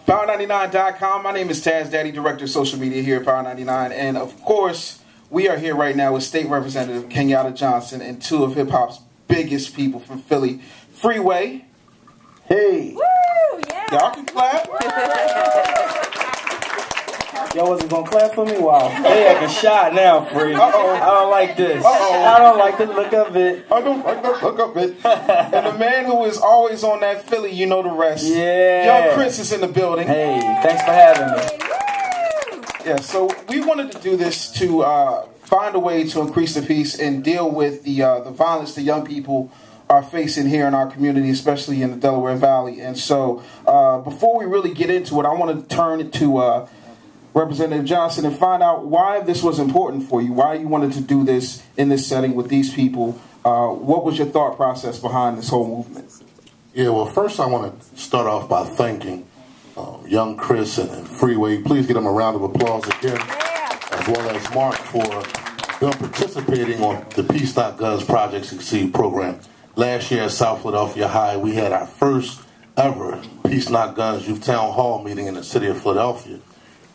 Power99.com. My name is Taz Daddy, Director of Social Media here at Power99. And of course, we are here right now with State Representative Kenyatta Johnson and two of hip-hop's biggest people from Philly. Freeway. Hey. Woo, yeah. Y'all can clap. Y'all wasn't gonna clap for me? Wow. They like a shot now, Free. Uh-oh. I don't like this. Uh-oh. I don't like the look of it. I don't like the look of it. And the man who is always on that Philly, you know the rest. Yeah. Young Chris is in the building. Hey, thanks for having me. Yeah, so we wanted to do this to find a way to increase the peace and deal with the violence that young people are facing here in our community, especially in the Delaware Valley. And so before we really get into it, I want to turn it to Representative Johnson and find out why this was important for you, why you wanted to do this in this setting with these people. What was your thought process behind this whole movement? Yeah, well, first I want to start off by thanking young Chris and Freeway. Please give them a round of applause again, as well as Mark for them participating on the Peace Not Guns Project Succeed program. Last year at South Philadelphia High, we had our first ever Peace Not Guns Youth Town Hall meeting in the city of Philadelphia.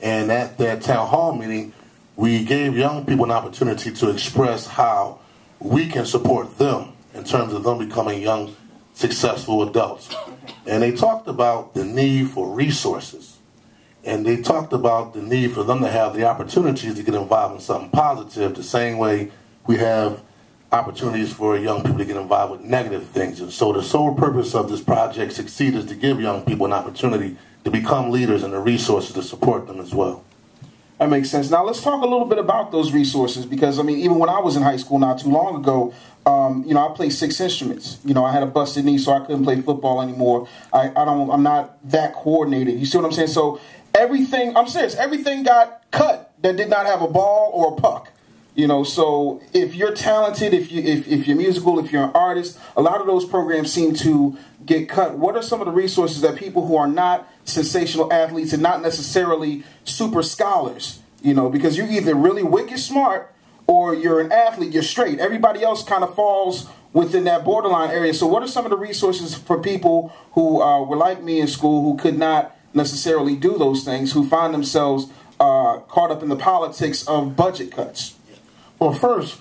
And at that town hall meeting, we gave young people an opportunity to express how we can support them in terms of them becoming young, successful adults. And they talked about the need for resources. And they talked about the need for them to have the opportunities to get involved in something positive, the same way we have opportunities for young people to get involved with negative things. And so the sole purpose of this project Succeed is to give young people an opportunity to become leaders and the resources to support them as well. That makes sense. Now let's talk a little bit about those resources, because I mean, even when I was in high school not too long ago, you know, I played 6 instruments. You know, I had a busted knee, so I couldn't play football anymore. I'm not that coordinated. You see what I'm saying? So everything, I'm serious, everything got cut that did not have a ball or a puck. You know, so if you're talented, if you're musical, if you're an artist, a lot of those programs seem to get cut. What are some of the resources that people who are not sensational athletes and not necessarily super scholars, you know, because you're either really wicked smart or you're an athlete, you're straight. Everybody else kind of falls within that borderline area. So what are some of the resources for people who were like me in school, who could not necessarily do those things, who find themselves caught up in the politics of budget cuts? Well, first,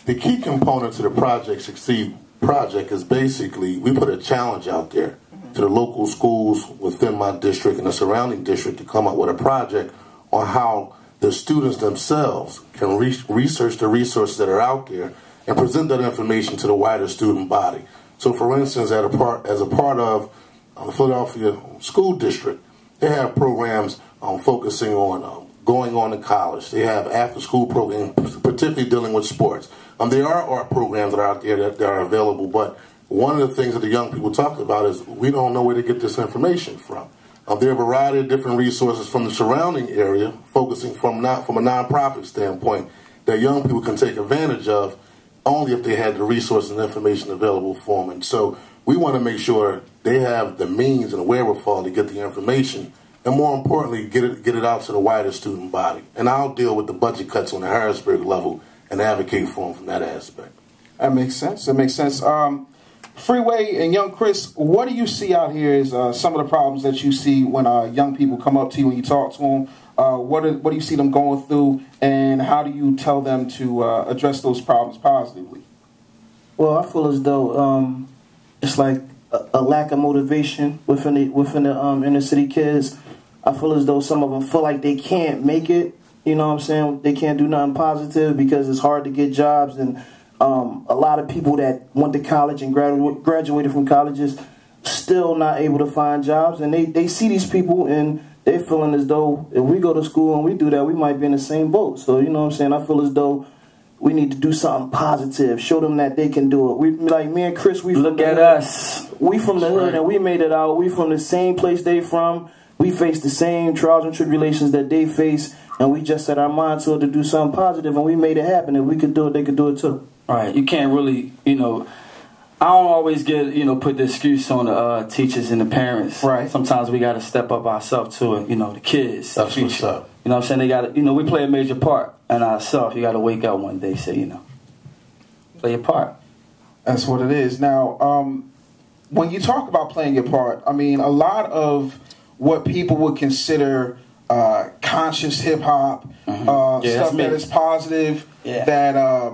the key component to the Project Succeed project is basically we put a challenge out there to the local schools within my district and the surrounding district to come up with a project on how the students themselves can research the resources that are out there and present that information to the wider student body. So, for instance, as a part of the Philadelphia School District, they have programs focusing on going on to college. They have after-school programs, particularly dealing with sports. There are art programs that are out there that are available, but one of the things that the young people talk about is we don't know where to get this information from. There are a variety of different resources from the surrounding area, focusing from a nonprofit standpoint, that young people can take advantage of only if they had the resources and information available for them. And so we want to make sure they have the means and the wherewithal to get the information, and more importantly, get it out to the wider student body. And I'll deal with the budget cuts on the Harrisburg level and advocate for them from that aspect. That makes sense. That makes sense. Freeway and young Chris, what do you see out here as some of the problems that you see when young people come up to you when you talk to them? What do you see them going through, and how do you tell them to address those problems positively? Well, I feel as though it's like a lack of motivation within the inner city kids. I feel as though some of them feel like they can't make it. You know what I'm saying? They can't do nothing positive because it's hard to get jobs, and a lot of people that went to college and graduated from colleges still not able to find jobs, and they see these people and they're feeling as though if we go to school and we do that, we might be in the same boat. So, you know what I'm saying? I feel as though we need to do something positive, show them that they can do it. We, like me and Chris, we look at us. We from the hood and we made it out. We from the same place they from. We face the same trials and tribulations that they face, and we just set our mind to it to do something positive, and we made it happen. If we could do it, they could do it too. Right. You can't really, you know, I don't always get, you know, put the excuse on the teachers and the parents. Right. Sometimes we got to step up ourselves to it, you know, the kids. That's what's up. You know what I'm saying? They got to, you know, we play a major part in ourselves. You got to wake up one day and say, you know, play your part. That's what it is. Now, when you talk about playing your part, I mean, a lot of what people would consider conscious hip hop, stuff that is positive, that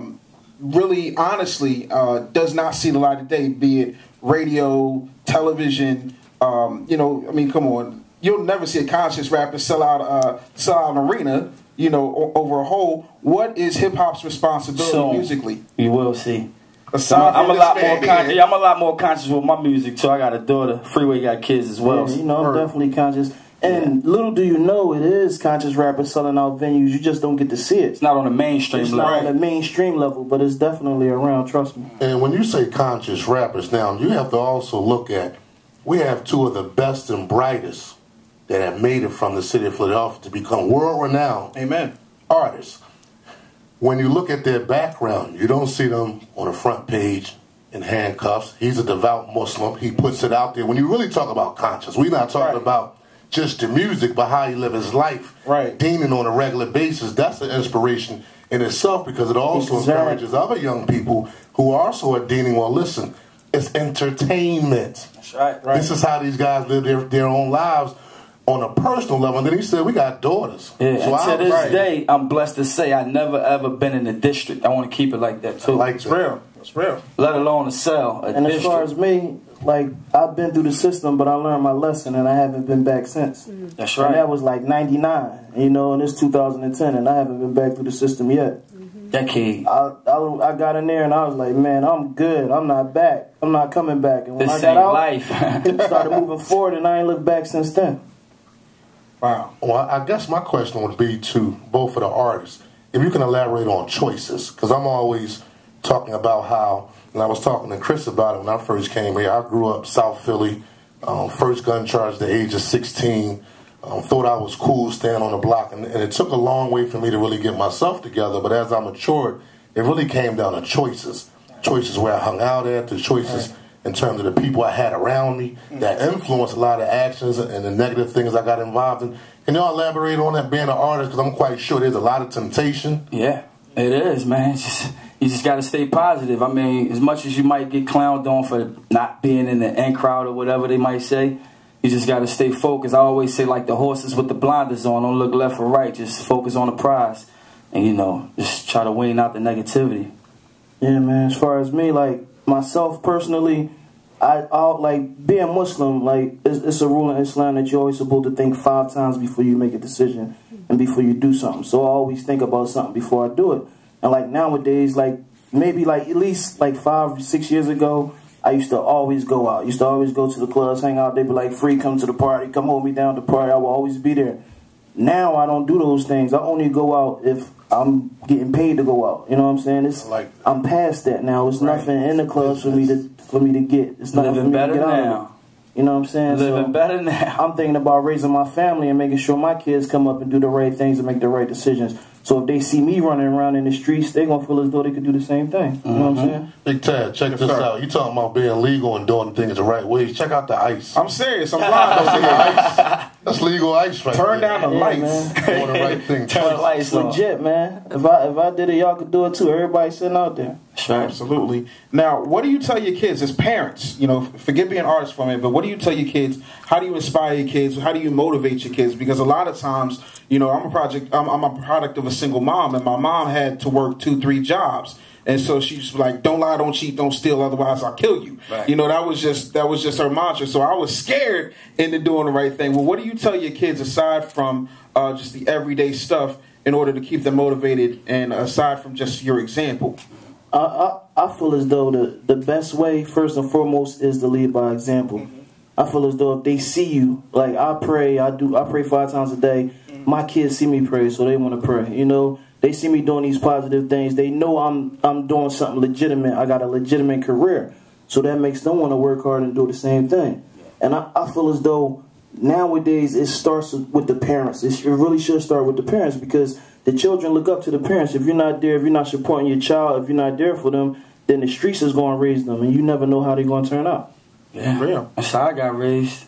really, honestly, does not see the light of day, be it radio, television. You know, I mean, come on, you'll never see a conscious rapper sell out an arena, you know, over a whole. What is hip hop's responsibility musically? You will see. I'm a lot more conscious with my music too. I got a daughter. Freeway got kids as well. Yeah, you know, I'm definitely conscious. And little do you know, it is conscious rappers selling out venues. You just don't get to see it. It's not on the mainstream level. It's not on the mainstream level, but it's definitely around, trust me. And when you say conscious rappers now, you have to also look at, we have two of the best and brightest that have made it from the city of Philadelphia to become world-renowned artists. When you look at their background, you don't see them on the front page in handcuffs. He's a devout Muslim. He puts it out there. When you really talk about conscious, we're not talking about just the music, but how he live his life, deaning on a regular basis. That's an inspiration in itself, because it also encourages other young people who also are deaning, well, listen, it's entertainment. That's right. This is how these guys live their own lives on a personal level. And then he said, we got daughters. Yeah, so and to this day, I'm blessed to say I never ever been in the district. I want to keep it like that too. It's real. It's real. Let alone a cell. And as far as me, like, I've been through the system, but I learned my lesson, and I haven't been back since. That's right. And that was like 99, you know, and it's 2010, and I haven't been back through the system yet. That kid. I got in there, and I was like, man, I'm good. I'm not back. I'm not coming back. And when I got out, life. started moving forward, and I ain't looked back since then. Wow. Well, I guess my question would be to both of the artists, if you can elaborate on choices, because I'm always talking about how, and I was talking to Chris about it when I first came here. I grew up South Philly, first gun charge at the age of 16, thought I was cool staying on the block, and it took a long way for me to really get myself together, but as I matured, it really came down to choices. Choices where I hung out at, the choices in terms of the people I had around me that influenced a lot of actions and the negative things I got involved in. Can y'all elaborate on that, being an artist? Because I'm quite sure there's a lot of temptation. Yeah, it is, man. You just got to stay positive. I mean, as much as you might get clowned on for not being in the in crowd or whatever they might say, you just got to stay focused. I always say, like the horses with the blinders on, don't look left or right. Just focus on the prize. And, you know, just try to wean out the negativity. Yeah, man. As far as me, like, myself personally, I like being Muslim, like it's a rule in Islam that you're always supposed to think 5 times before you make a decision and before you do something. So I always think about something before I do it. And like nowadays, like maybe like at least like 5 or 6 years ago, I used to always go out. Used to always go to the clubs, hang out. They'd be like, free, come to the party, come hold me down to the party. I will always be there. Now I don't do those things. I only go out if I'm getting paid to go out. You know what I'm saying? I'm past that now. It's nothing in the clubs for me to get. It's nothing for me to get out of. You know what I'm saying? Living better now. I'm thinking about raising my family and making sure my kids come up and do the right things and make the right decisions. So if they see me running around in the streets, they're going to feel as though they could do the same thing. You know what I'm saying? Big Tad, check this out. You talking about being legal and doing things the right way. Check out the ice. I'm serious. I'm blind. That's legal ice right Turn there. down the lights. Doing the right thing. Turn the lights on. Legit, man. If I did it, y'all could do it too. Everybody sitting out there. Sure. Absolutely. Now, what do you tell your kids as parents? You know, forget being artists for a minute, but what do you tell your kids? How do you inspire your kids? How do you motivate your kids? Because a lot of times, you know, I'm a product of a single mom, and my mom had to work 2-3 jobs. And so she's like, don't lie, don't cheat, don't steal, otherwise I'll kill you. Right. You know, that was just her mantra. So I was scared into doing the right thing. Well, what do you tell your kids aside from just the everyday stuff in order to keep them motivated, and aside from just your example? I feel as though the best way, first and foremost, is to lead by example. I feel as though if they see you, like I pray 5 times a day. My kids see me pray, so they want to pray. You know, they see me doing these positive things. They know I'm doing something legitimate. I got a legitimate career, so that makes them want to work hard and do the same thing. And I feel as though nowadays it starts with the parents. It really should start with the parents, because the children look up to the parents. If you're not there, if you're not supporting your child, if you're not there for them, then the streets is going to raise them, and you never know how they're going to turn out. Yeah, real. That's how I got raised.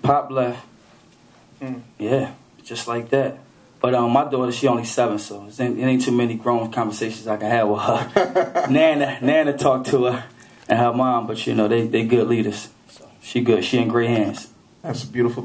Pop left. Yeah, just like that. But my daughter, she only 7, so it ain't too many grown conversations I can have with her. Nana talked to her and her mom, but you know they good leaders. So she good. She in great hands. That's a beautiful